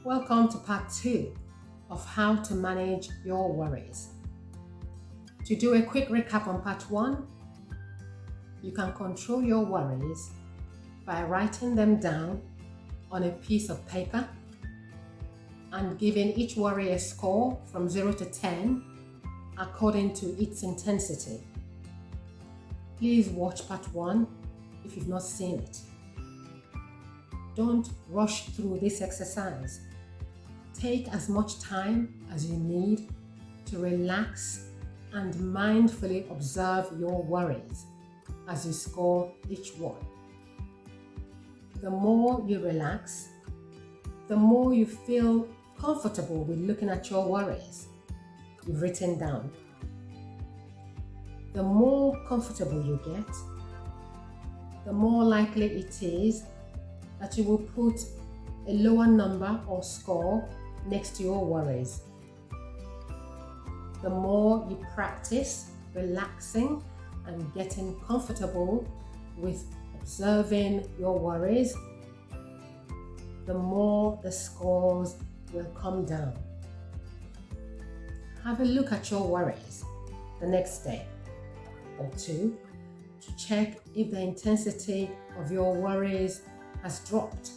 Welcome to part 2 of how to manage your worries. To do a quick recap on part 1, you can control your worries by writing them down on a piece of paper and giving each worry a score from 0 to 10 according to its intensity. Please watch part 1 if you've not seen it. Don't rush through this exercise. Take as much time as you need to relax and mindfully observe your worries as you score each one. The more you relax, the more you feel comfortable with looking at your worries you've written down. The more comfortable you get, the more likely it is that you will put a lower number or score next to your worries. The more you practice relaxing and getting comfortable with observing your worries, the more the scores will come down. Have a look at your worries the next day or two to check if the intensity of your worries has dropped.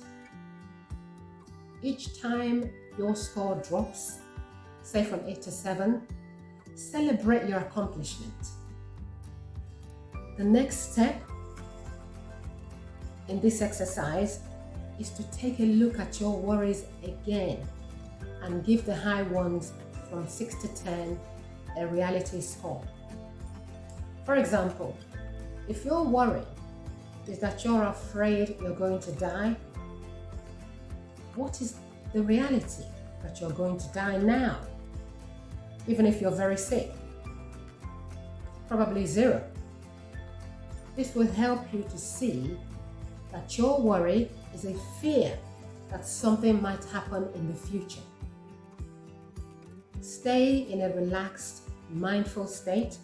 Each time your score drops, say from 8 to 7, celebrate your accomplishment. The next step in this exercise is to take a look at your worries again and give the high ones from 6 to 10 a reality score. For example, if your worry is that you're afraid you're going to die, what is the reality that you're going to die now, even if you're very sick? Probably 0. This will help you to see that your worry is a fear that something might happen in the future. Stay in a relaxed, mindful state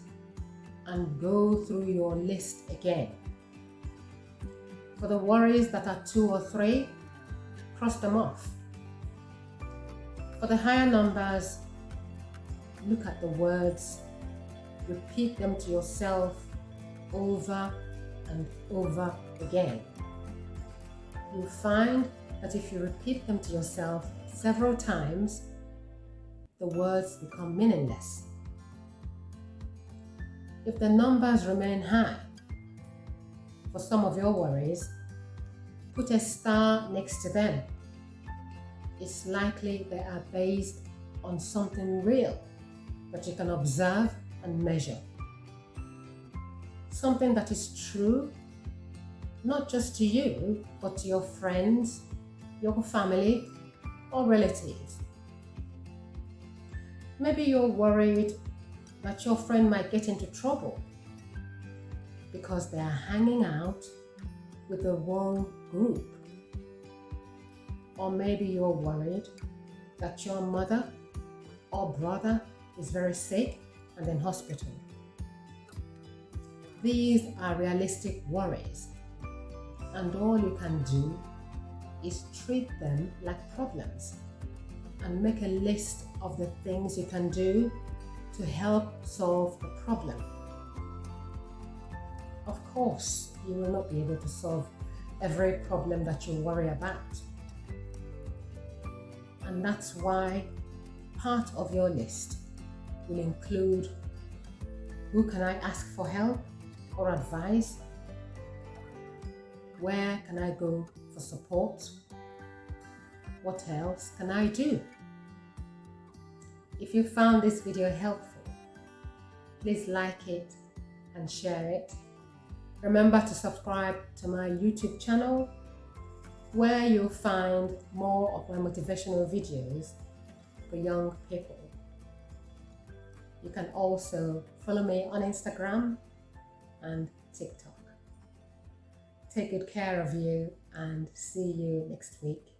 and go through your list again. For the worries that are 2 or 3, cross them off. For the higher numbers, look at the words, repeat them to yourself over and over again. You'll find that if you repeat them to yourself several times, the words become meaningless. If the numbers remain high for some of your worries, put a star next to them. It's likely they are based on something real that you can observe and measure. Something that is true, not just to you, but to your friends, your family, or relatives. Maybe you're worried that your friend might get into trouble because they are hanging out with the wrong group. Or maybe you're worried that your mother or brother is very sick and in hospital. These are realistic worries, and all you can do is treat them like problems and make a list of the things you can do to help solve the problem. Of course, you will not be able to solve every problem that you worry about. And that's why part of your list will include: who can I ask for help or advice? Where can I go for support? What else can I do? If you found this video helpful, please like it and share it. Remember to subscribe to my YouTube channel, where you'll find more of my motivational videos for young people. You can also follow me on Instagram and TikTok. Take good care of you and see you next week.